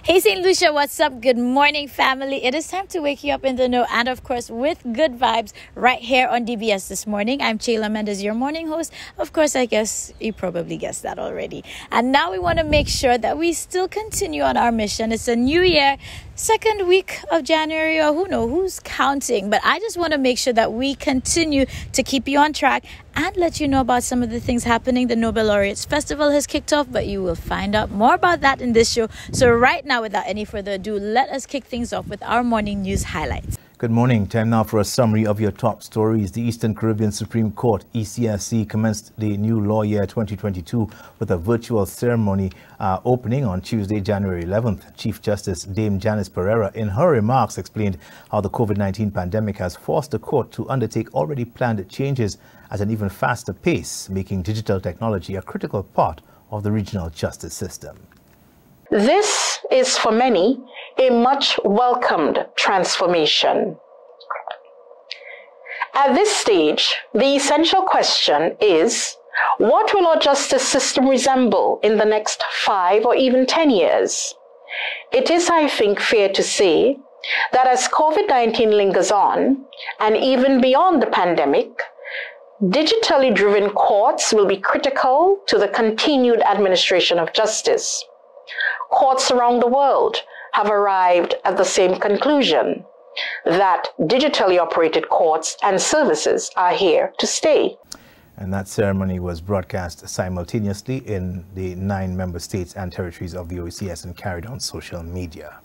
Hey St. Lucia, what's up? Good morning, family. It is time to wake you up in the know and, of course, with good vibes right here on DBS this morning. I'm Chayla Mendez, your morning host. Of course, I guess you probably guessed that already. And now we want to make sure that we still continue on our mission. It's a new year, second week of January, or who knows, who's counting? But I just want to make sure that we continue to keep you on track and let you know about some of the things happening. The Nobel Laureates Festival has kicked off, but you will find out more about that in this show. So right now, without any further ado, let us kick things off with our morning news highlights. Good morning. Time now for a summary of your top stories. The Eastern Caribbean Supreme Court, ECSC, commenced the new law year 2022 with a virtual ceremony opening on Tuesday, January 11th. Chief Justice Dame Janice Pereira, in her remarks, explained how the COVID-19 pandemic has forced the court to undertake already planned changes at an even faster pace, making digital technology a critical part of the regional justice system. This is, for many, a much welcomed transformation. At this stage, the essential question is, what will our justice system resemble in the next 5 or even 10 years? It is, I think, fair to say that as COVID-19 lingers on, and even beyond the pandemic, digitally driven courts will be critical to the continued administration of justice. Courts around the world have arrived at the same conclusion, that digitally operated courts and services are here to stay. And that ceremony was broadcast simultaneously in the 9 member states and territories of the OECS and carried on social media.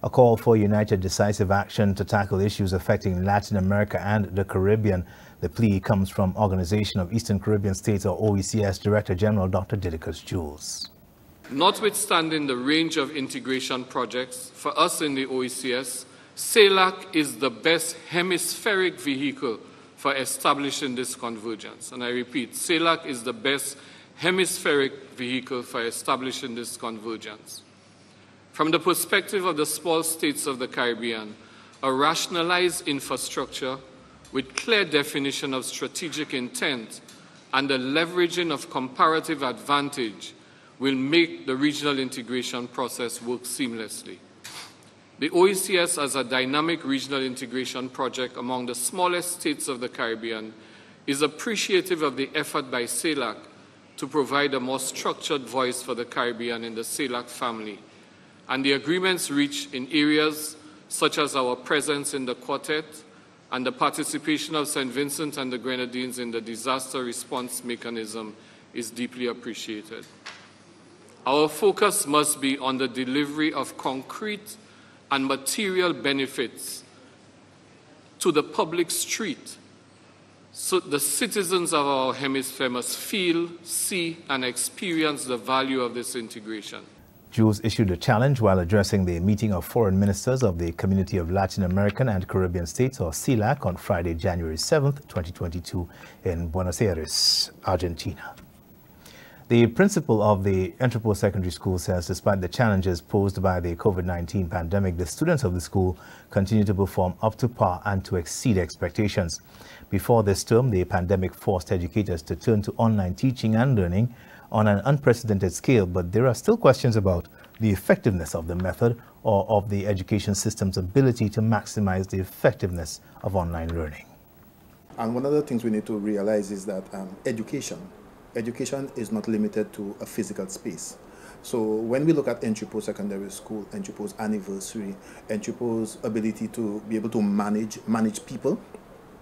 A call for united decisive action to tackle issues affecting Latin America and the Caribbean. The plea comes from Organization of Eastern Caribbean States, or OECS, Director General Dr. Didacus Jules. Notwithstanding the range of integration projects, for us in the OECS, CELAC is the best hemispheric vehicle for establishing this convergence. And I repeat, CELAC is the best hemispheric vehicle for establishing this convergence. From the perspective of the small states of the Caribbean, a rationalized infrastructure with clear definition of strategic intent and the leveraging of comparative advantage will make the regional integration process work seamlessly. The OECS, as a dynamic regional integration project among the smallest states of the Caribbean, is appreciative of the effort by CELAC to provide a more structured voice for the Caribbean in the CELAC family, and the agreements reached in areas such as our presence in the Quartet and the participation of St. Vincent and the Grenadines in the disaster response mechanism is deeply appreciated. Our focus must be on the delivery of concrete and material benefits to the public street, so the citizens of our hemisphere must feel, see, and experience the value of this integration. Jules issued a challenge while addressing the meeting of foreign ministers of the Community of Latin American and Caribbean States, or CELAC, on Friday, January 7th, 2022 in Buenos Aires, Argentina. The principal of the Entrepot Secondary School says despite the challenges posed by the COVID-19 pandemic, the students of the school continue to perform up to par and to exceed expectations. Before this term, the pandemic forced educators to turn to online teaching and learning on an unprecedented scale, but there are still questions about the effectiveness of the method or of the education system's ability to maximize the effectiveness of online learning. And one of the things we need to realize is that education is not limited to a physical space. So when we look at Entrepot Secondary School, Entrepot's anniversary, Entrepot's ability to be able to manage people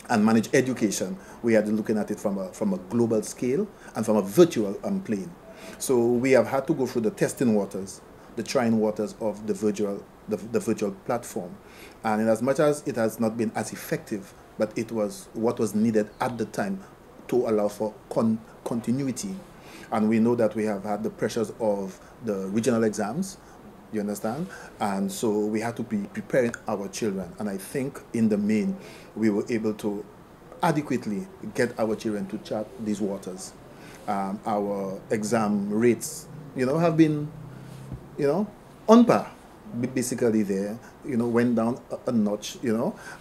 and manage education, we are looking at it from a global scale and from a virtual plane. So we have had to go through the testing waters, the trying waters of the virtual platform. And in as much as it has not been as effective, but it was what was needed at the time to allow for continuity. And we know that we have had the pressures of the regional exams, you understand? And so we had to be preparing our children. And I think in the main, we were able to adequately get our children to chart these waters. Our exam rates, have been, on par. Basically there, went down a notch,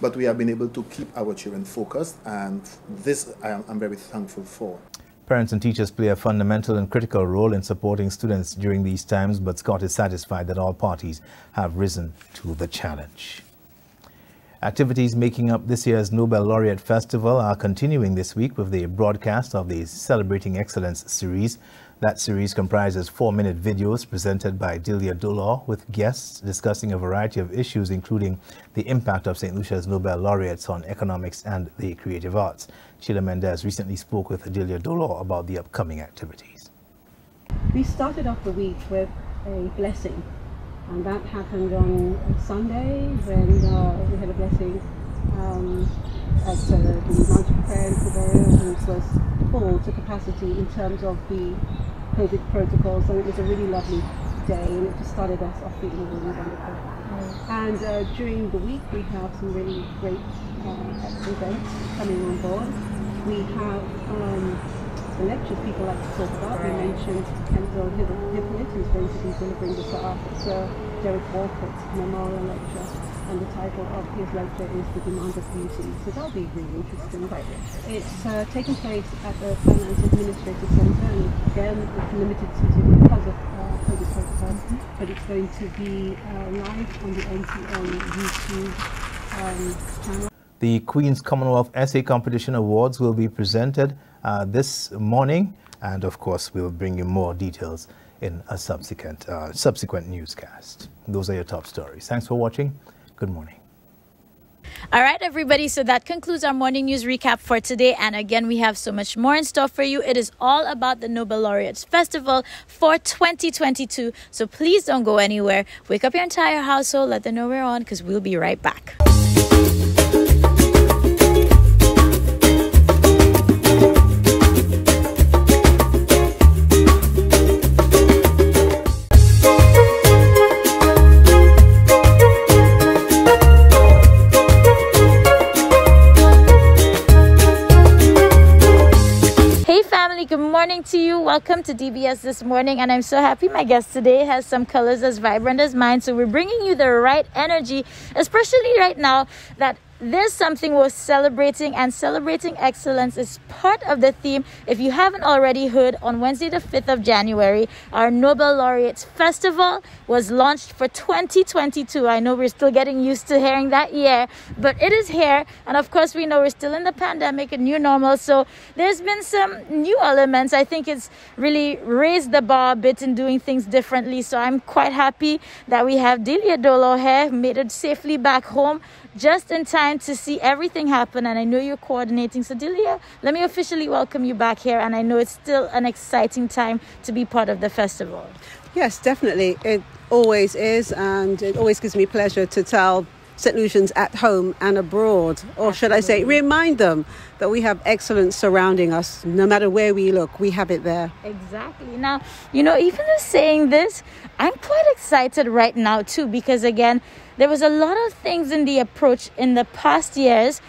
but we have been able to keep our children focused, and this I'm very thankful for. Parents and teachers play a fundamental and critical role in supporting students during these times, but Scott is satisfied that all parties have risen to the challenge. Activities making up this year's Nobel Laureate Festival are continuing this week with the broadcast of the Celebrating Excellence series. That series comprises 4-minute videos presented by Delia Dolo with guests discussing a variety of issues, including the impact of St. Lucia's Nobel Laureates on economics and the creative arts. Sheila Mendez recently spoke with Delia Dolo about the upcoming activities. We started off the week with a blessing, and that happened on Sunday when we had a blessing at the Mountain Prayer Pavilion, which was full to capacity in terms of the COVID protocols, and it was a really lovely day, and it just started us off feeling really wonderful. And during the week we have some really great events coming on board. We have the lectures people like to talk about. We mentioned Kenzo Hippolyte, who's going to be delivering the Sir Arthur Sir Derek Walcott Memorial Lecture, and the title of his lecture is The Demand of Beauty. So that'll be really interesting. It's taking place at the Finance Administrative Centre, and again it's limited seating because of COVID protocols, but it's going to be live on the NTN YouTube channel. The Queen's Commonwealth Essay Competition Awards will be presented this morning, and of course we'll bring you more details in a subsequent newscast. Those are your top stories. Thanks for watching. Good morning. All right, everybody. So that concludes our morning news recap for today. And again, we have so much more in store for you. It is all about the Nobel Laureates Festival for 2022. So please don't go anywhere. Wake up your entire household. Let them know we're on, because we'll be right back. Good morning to you. Welcome to DBS This Morning, and I'm so happy my guest today has some colors as vibrant as mine, so we're bringing you the right energy, especially right now that there's something worth celebrating, and celebrating excellence is part of the theme. If you haven't already heard, on Wednesday the 5th of January, our Nobel Laureates Festival was launched for 2022. I know we're still getting used to hearing that year, but it is here. And of course, we know we're still in the pandemic, a new normal. So there's been some new elements. I think it's really raised the bar a bit in doing things differently. So I'm quite happy that we have Delia Dolo here, who made it safely back home just in time to see everything happen, and I know you're coordinating. So Delia, let me officially welcome you back here, and I know it's still an exciting time to be part of the festival. Yes, definitely. It always is, and it always gives me pleasure to tell St. Lucians at home and abroad, or should I say, remind them that we have excellence surrounding us. No matter where we look, we have it there. Exactly. Now, you know, even just saying this, I'm quite excited right now too, because again, there was a lot of things in the approach in the past years,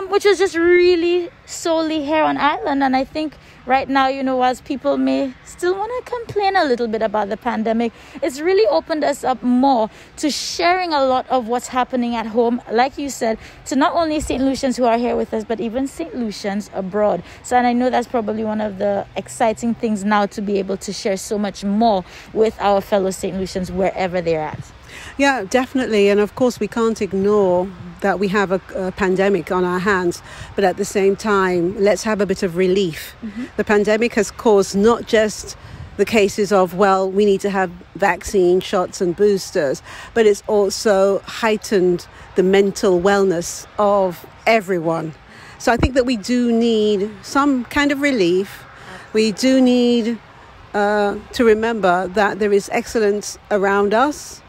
which was just really solely here on island. And I think right now, you know, as people may still want to complain a little bit about the pandemic, it's really opened us up more to sharing a lot of what's happening at home, like you said, to not only St. Lucians who are here with us, but even St. Lucians abroad. So, and I know that's probably one of the exciting things now, to be able to share so much more with our fellow St. Lucians wherever they're at. Yeah, definitely. And of course, we can't ignore that we have a pandemic on our hands, but at the same time, let's have a bit of relief. The pandemic has caused not just the cases of, well, we need to have vaccine shots and boosters, but it's also heightened the mental wellness of everyone. So I think that we do need some kind of relief. We do need to remember that there is excellence around us,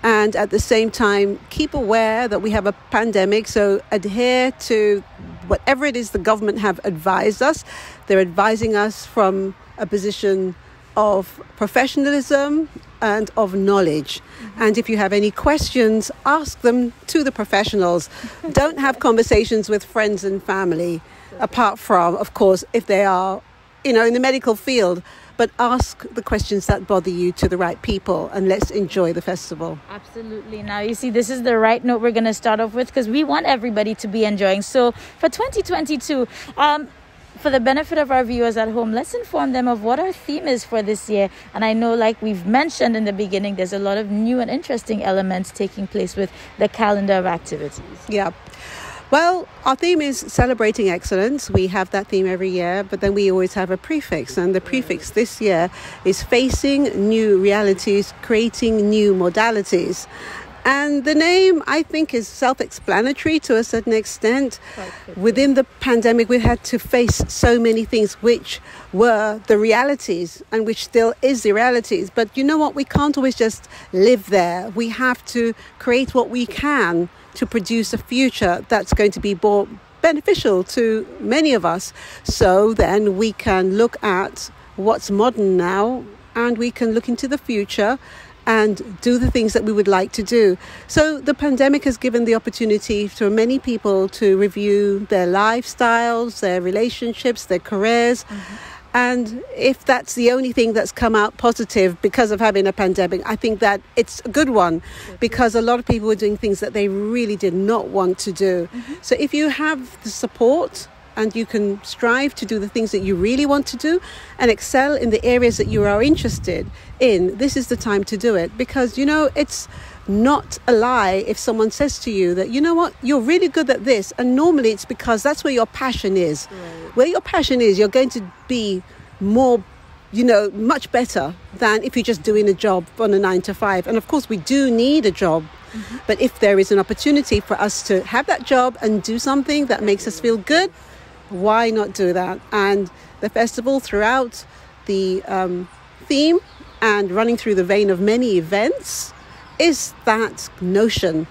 and at the same time keep aware that we have a pandemic. So adhere to whatever it is the government have advised us. They're advising us from a position of professionalism and of knowledge. And if you have any questions, ask them to the professionals. Don't have conversations with friends and family, apart from, of course, if they are, you know, in the medical field. But ask the questions that bother you to the right people, and let's enjoy the festival. Absolutely. Now, you see, this is the right note we're going to start off with, because we want everybody to be enjoying. So for 2022, for the benefit of our viewers at home, let's inform them of what our theme is for this year. And I know, like we've mentioned in the beginning, there's a lot of new and interesting elements taking place with the calendar of activities. Yeah. Well, our theme is celebrating excellence. We have that theme every year, but then we always have a prefix. And the prefix this year is facing new realities, creating new modalities. And the name, I think, is self-explanatory to a certain extent. Within the pandemic, we had to face so many things which were the realities and which still is the realities. But you know what? We can't always just live there. We have to create what we can to produce a future that's going to be more beneficial to many of us. So then we can look at what's modern now, and we can look into the future and do the things that we would like to do. So the pandemic has given the opportunity for many people to review their lifestyles, their relationships, their careers. And if that's the only thing that's come out positive because of having a pandemic, I think that it's a good one, because a lot of people were doing things that they really did not want to do. So if you have the support and you can strive to do the things that you really want to do and excel in the areas that you are interested in, this is the time to do it. Because, you know, it's not a lie if someone says to you that, you know what, you're really good at this. And normally it's because that's where your passion is. Where your passion is, you're going to be more, you know, much better than if you're just doing a job on a 9 to 5. And of course, we do need a job. But if there is an opportunity for us to have that job and do something that makes us feel good, why not do that? And the festival, throughout the theme and running through the vein of many events, is that notion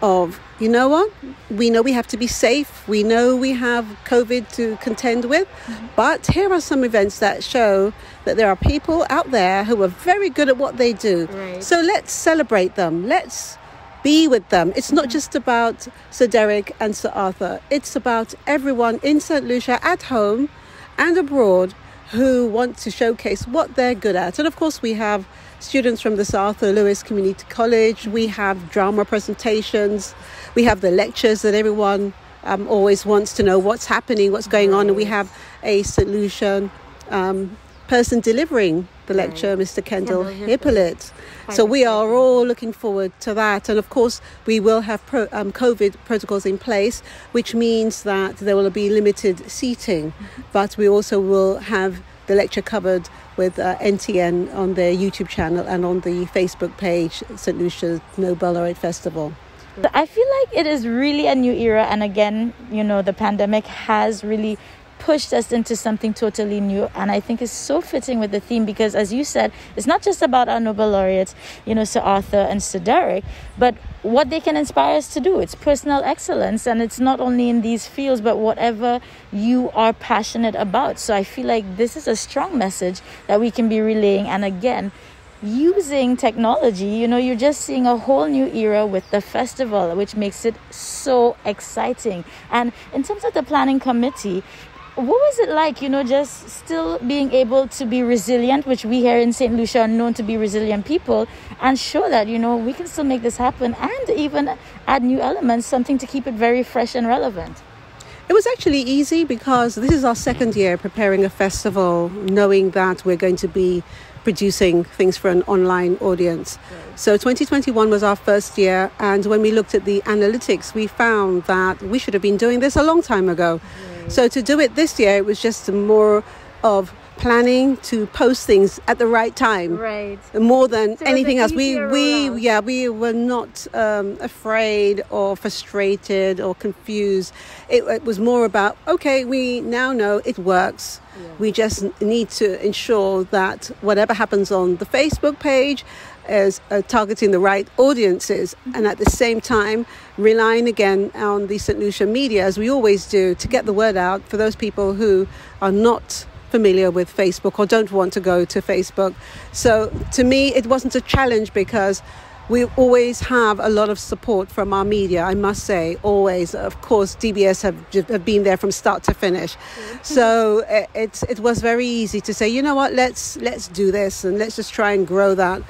of, you know what, we know we have to be safe, we know we have COVID to contend with, but here are some events that show that there are people out there who are very good at what they do. So let's celebrate them, let's be with them. It's not just about Sir Derek and Sir Arthur, it's about everyone in St. Lucia, at home and abroad, who want to showcase what they're good at. And of course we have students from the Sir Arthur Lewis Community College, we have drama presentations, we have the lectures that everyone always wants to know what's happening, what's going on, and we have a St. Lucian person delivering the lecture, Mr. Kendall Hippolyte. So we are all looking forward to that. And of course, we will have COVID protocols in place, which means that there will be limited seating. But we also will have the lecture covered with NTN on their YouTube channel and on the Facebook page, St. Lucia's Nobel Laureate Festival. I feel like it is really a new era. And again, you know, the pandemic has really pushed us into something totally new, and I think it's so fitting with the theme, because as you said, it's not just about our Nobel laureates, you know, Sir Arthur and Sir Derek, but what they can inspire us to do. It's personal excellence, and it's not only in these fields, but whatever you are passionate about. So I feel like this is a strong message that we can be relaying. And again, using technology, you know, you're just seeing a whole new era with the festival, which makes it so exciting. And in terms of the planning committee, what was it like, you know, just still being able to be resilient, which we here in St. Lucia are known to be resilient people, and show that, you know, we can still make this happen, and even add new elements, something to keep it very fresh and relevant? It was actually easy, because this is our second year preparing a festival, knowing that we're going to be producing things for an online audience. So 2021 was our first year, and when we looked at the analytics, we found that we should have been doing this a long time ago. So to do it this year, it was just more of planning to post things at the right time, more than anything else. We were not afraid or frustrated or confused. It was more about, okay, we now know it works. We just need to ensure that whatever happens on the Facebook page is targeting the right audiences, and at the same time relying again on the St. Lucia media, as we always do, to get the word out for those people who are not familiar with Facebook or don't want to go to Facebook. So to me, it wasn't a challenge, because we always have a lot of support from our media, I must say, always. Of course, DBS have been there from start to finish. So it was very easy to say, you know what, let's do this, and let's just try and grow that.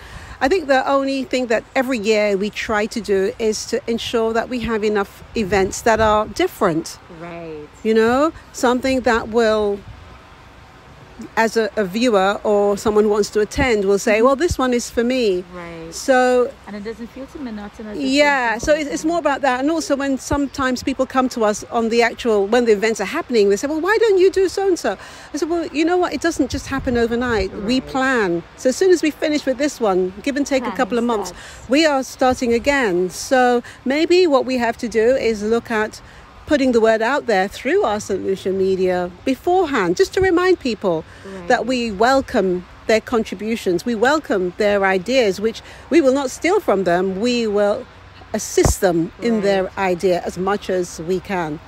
I think the only thing that every year we try to do is to ensure that we have enough events that are different. Right. You know, something that will, as a viewer or someone who wants to attend, will say, well, this one is for me. Right. So, and it doesn't feel too monotonous. Yeah, so it's more about that. And also when sometimes people come to us on the actual, when the events are happening, they say, well, why don't you do so-and-so? I said, well, you know what? It doesn't just happen overnight. Right. We plan. So as soon as we finish with this one, give and take a couple of months, we are starting again. So maybe what we have to do is look at putting the word out there through our St. Lucia media beforehand, just to remind people that we welcome their contributions, we welcome their ideas, which we will not steal from them, we will assist them in their idea as much as we can.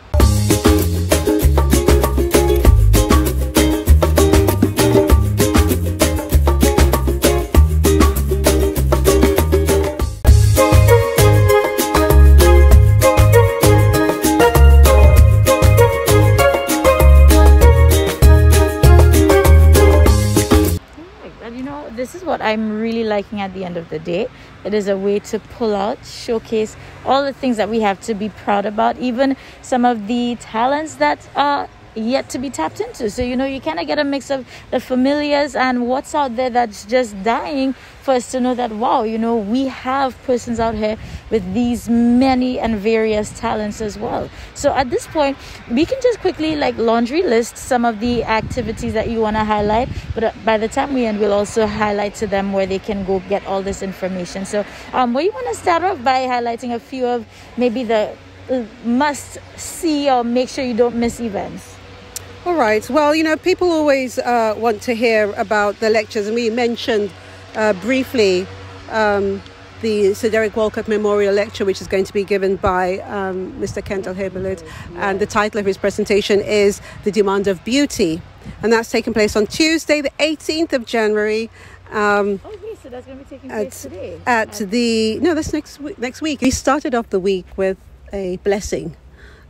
This is what I'm really liking at the end of the day. It is a way to pull out, showcase all the things that we have to be proud about, even some of the talents that are yet to be tapped into. So, you know, you kind of get a mix of the familiars and what's out there that's just dying for us to know that, wow, you know, we have persons out here with these many and various talents as well. So at this point, we can just quickly like laundry list some of the activities that you want to highlight. But by the time we end, we'll also highlight to them where they can go get all this information. So where you want to start off by highlighting a few of maybe the must see or make sure you don't miss events. All right. Well, you know, people always want to hear about the lectures, and we mentioned briefly the Sir Derek Walcott Memorial Lecture, which is going to be given by Mr. Kendall Hippolyte, and the title of his presentation is The Demand of Beauty, and that's taking place on Tuesday, the 18th of January. So that's going to be taking place today? That's next week. We started off the week with a blessing.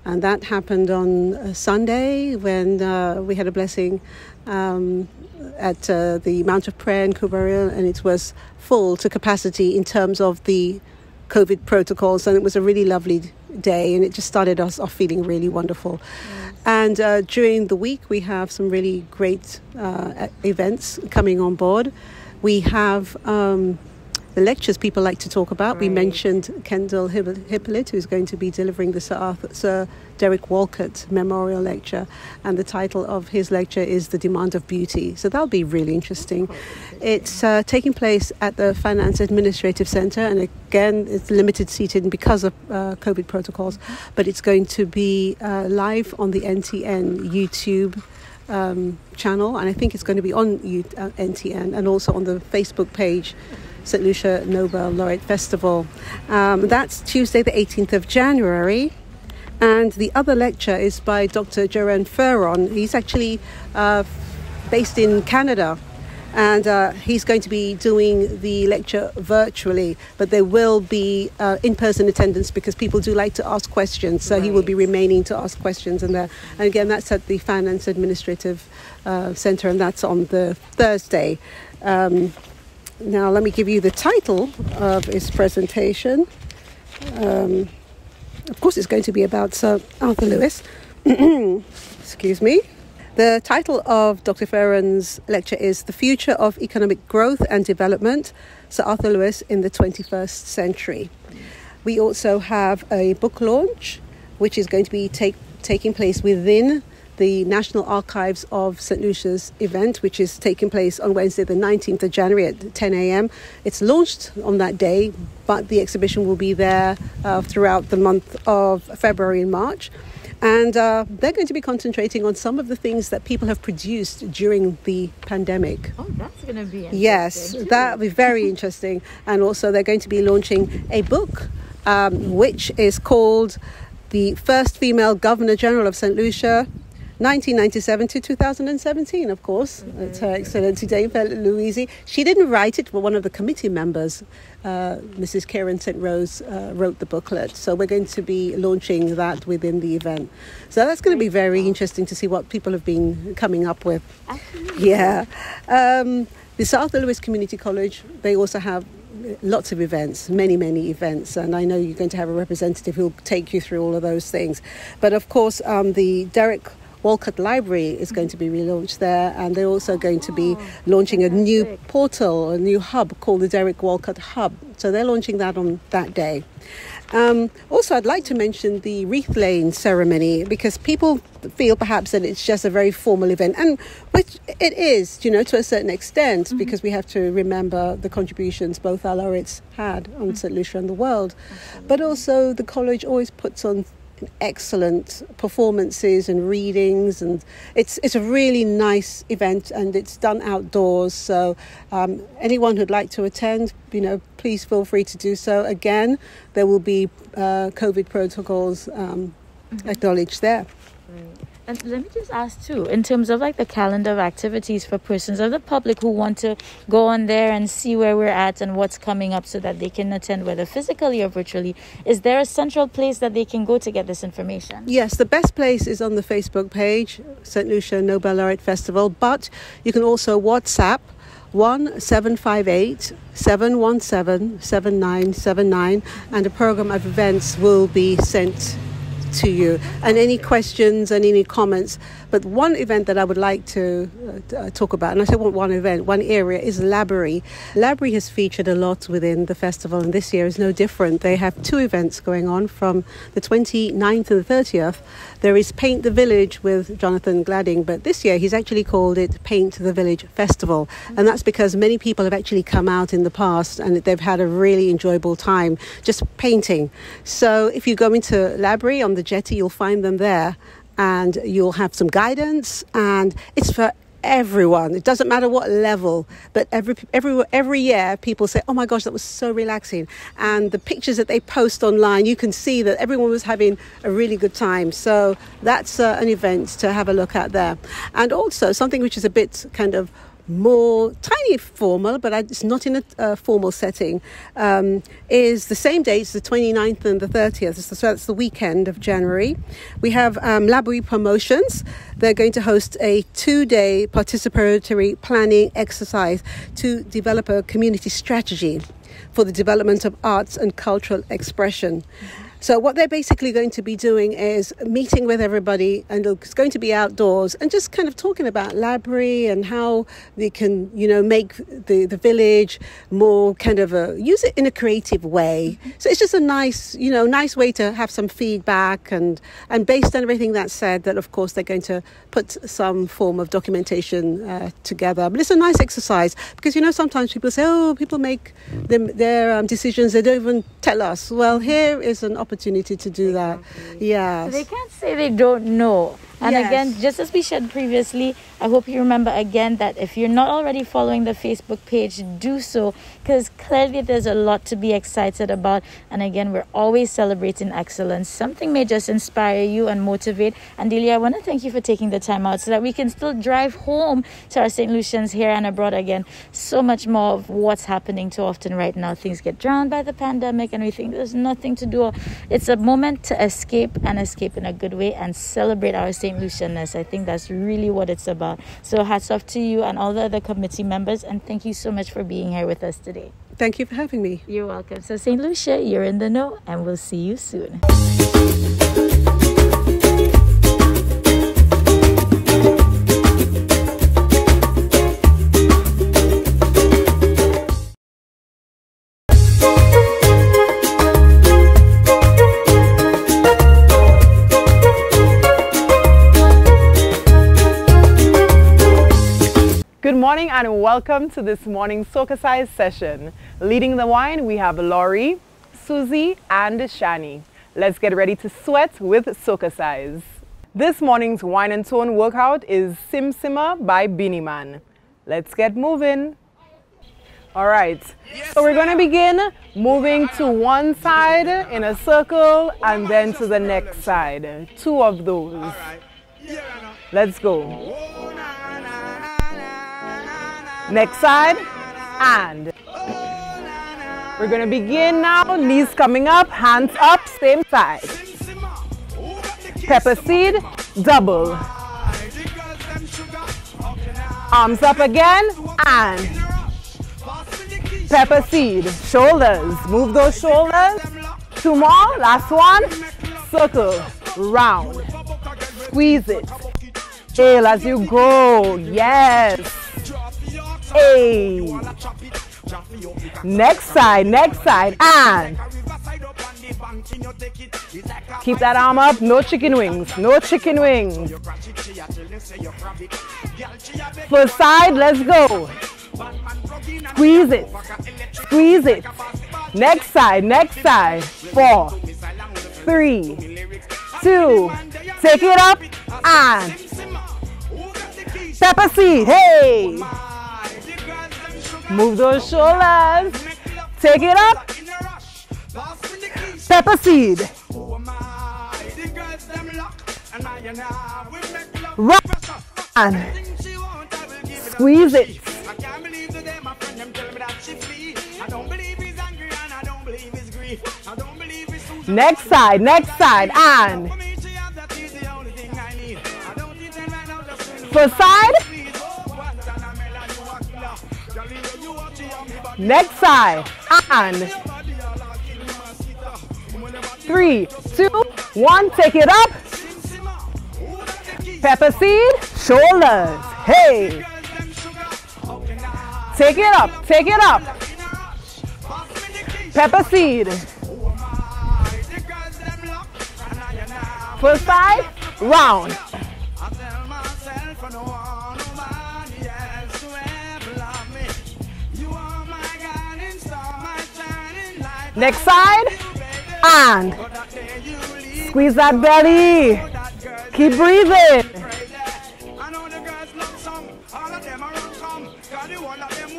And that happened on Sunday when we had a blessing at the Mount of Prayer in Kubariel, and it was full to capacity in terms of the COVID protocols, and it was a really lovely day, and it just started us off feeling really wonderful. Yes. And during the week we have some really great events coming on board. We have the lectures people like to talk about. We mentioned Kendall Hippolyte, who's going to be delivering the Sir Derek Walcott Memorial Lecture, and the title of his lecture is The Demand of Beauty. So that'll be really interesting. It's taking place at the Finance Administrative Centre, and again, it's limited seating because of COVID protocols, but it's going to be live on the NTN YouTube channel, and I think it's going to be on NTN and also on the Facebook page, St. Lucia Nobel Laureate Festival. That's Tuesday the 18th of January, and the other lecture is by Dr. Joran Ferron. He's actually based in Canada, and he's going to be doing the lecture virtually, but there will be in-person attendance because people do like to ask questions, so he will be remaining to ask questions. And again, that's at the Finance Administrative Centre, and that's on the Thursday. Now, let me give you the title of his presentation. Of course, it's going to be about Sir Arthur Lewis. Excuse me. The title of Dr. Ferron's lecture is The Future of Economic Growth and Development, Sir Arthur Lewis in the 21st Century. We also have a book launch, which is going to be taking place within the National Archives of St. Lucia's event, which is taking place on Wednesday the 19th of January at 10 a.m. It's launched on that day, but the exhibition will be there throughout the month of February and March. And they're going to be concentrating on some of the things that people have produced during the pandemic. Oh, that's going to be interesting. Yes, that'll be very interesting. And also they're going to be launching a book, which is called The First Female Governor General of St. Lucia, 1997 to 2017, of course. It's Her Excellency Dame Louise. She didn't write it, but one of the committee members, Mrs. Karen St. Rose, wrote the booklet. So we're going to be launching that within the event. So that's going to be very interesting to see what people have been coming up with. Absolutely. Yeah. The Sir Arthur Lewis Community College, they also have lots of events, many events, and I know you're going to have a representative who'll take you through all of those things. But of course, the Derek Walcott Library is going to be relaunched there, and they're also going to be launching a new portal, a new hub called the Derek Walcott Hub. So they're launching that on that day. Also, I'd like to mention the wreath laying ceremony, because people feel perhaps that it's just a very formal event, and which it is, to a certain extent, because we have to remember the contributions both our laureates had on St. Lucia and the world. But also the college always puts on excellent performances and readings, and it's a really nice event, and it's done outdoors. So anyone who'd like to attend, please feel free to do so. Again, there will be COVID protocols acknowledged there. Right. And let me just ask too, in terms of like the calendar of activities for persons of the public who want to go on there and see where we're at and what's coming up so that they can attend, whether physically or virtually, is there a central place that they can go to get this information? Yes, the best place is on the Facebook page, St. Lucia Nobel Laureate Festival, but you can also WhatsApp 1-758-717-7979, and a program of events will be sent to you, and any questions and any comments. But one event that I would like to talk about, and I say one event, one area, is Laborie. Laborie has featured a lot within the festival, and this year is no different. They have two events going on from the 29th to the 30th. There is Paint the Village with Jonathan Gladding, but this year he's actually called it Paint the Village Festival, and that's because many people have actually come out in the past and they've had a really enjoyable time just painting. So if you go into Laborie on the jetty, you'll find them there, and you'll have some guidance, and it's for everyone. It doesn't matter what level, but every year people say, oh my gosh, that was so relaxing. And the pictures that they post online, you can see that everyone was having a really good time. So that's an event to have a look at there. And also something which is a bit kind of more tiny formal, but it's not in a formal setting, is the same dates, the 29th and the 30th. So that's the weekend of January. We have Laborie Promotions. They're going to host a 2-day participatory planning exercise to develop a community strategy for the development of arts and cultural expression. So what they're basically going to be doing is meeting with everybody, and it's going to be outdoors, and just kind of talking about Laborie and how they can, make the village more kind of use it in a creative way. So it's just a nice way to have some feedback, and based on everything that's said, that of course they're going to put some form of documentation together. But it's a nice exercise, because sometimes people say, oh, people make their decisions, they don't even tell us. Well, here is an opportunity to do that. Yeah. So they can't say they don't know. And Yes. again, just as we said previously, I hope you remember again that if you're not already following the Facebook page, do so, because clearly there's a lot to be excited about. And again, we're always celebrating excellence. Something may just inspire you and motivate. And Delia, I want to thank you for taking the time out so that we can still drive home to our St. Lucians here and abroad again. So much more of what's happening too often right now. Things get drowned by the pandemic and we think there's nothing to do. It's a moment to escape, and escape in a good way, and celebrate our St. Lucianness. I think that's really what it's about. So hats off to you and all the other committee members, and thank you so much for being here with us today. Thank you for having me. You're welcome. So St. Lucia, you're in the know, and we'll see you soon. Good morning and welcome to this morning's Soca Size session. Leading the wine, we have Laurie, Susie, and Shani. Let's get ready to sweat with Soca Size. This morning's wine and tone workout is Sim Simmer by Beanie Man. Let's get moving. All right, so we're going to begin moving to one side in a circle and then to the next side. 2 of those. Let's go. Next side, and we're going to begin now. Knees coming up, hands up, same side. Pepper seed, double. Arms up again, and Pepper seed, shoulders. Move those shoulders. 2 more, last one. Circle, round. Squeeze it. Tail as you go. Yes. Hey. Next side, and keep that arm up. No chicken wings, no chicken wings. First side, let's go. Squeeze it, squeeze it. Next side, 4, 3, 2, take it up, and pepper seed, hey. Move those shoulders, take it up, pepper seed. Run, squeeze it. Next side, and first side, next side, and 3, 2, 1, take it up, pepper seed, shoulders, hey, take it up, pepper seed. First side, round. Next side, and squeeze that belly. Keep breathing.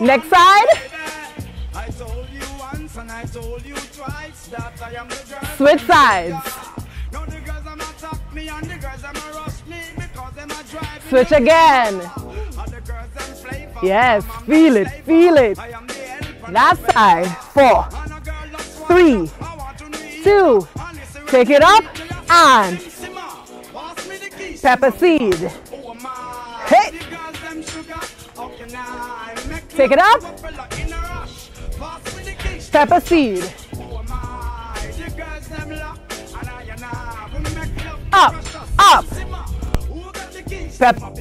Next side. Switch sides. Switch again. Yes, feel it, feel it. That side, 4, 3, 2, take it up, and pepper seed. Hey. Take it up, pepper seed. Up, up. Pepper.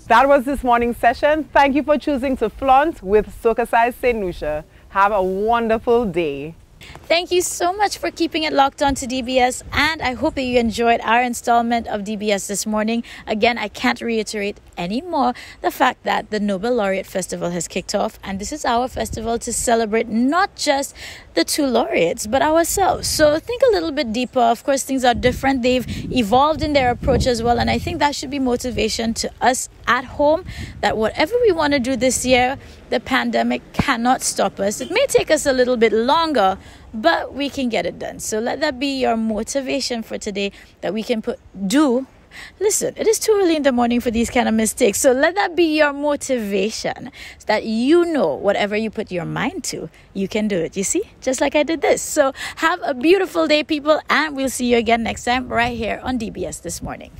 That was this morning's session. Thank you for choosing to flaunt with Soca Size St. Lucia. Have a wonderful day. Thank you so much for keeping it locked on to DBS, and I hope that you enjoyed our installment of DBS this morning. Again, I can't reiterate anymore the fact that the Nobel Laureate Festival has kicked off, and this is our festival to celebrate not just the 2 laureates, but ourselves. So think a little bit deeper. Of course, things are different. They've evolved in their approach as well, and I think that should be motivation to us at home that whatever we want to do this year, the pandemic cannot stop us. It may take us a little bit longer, but we can get it done. So let that be your motivation for today, that we can do. Listen, it is too early in the morning for these kind of mistakes. So let that be your motivation, so that you know whatever you put your mind to, you can do it. You see, just like I did this. So have a beautiful day, people, and we'll see you again next time right here on DBS This Morning.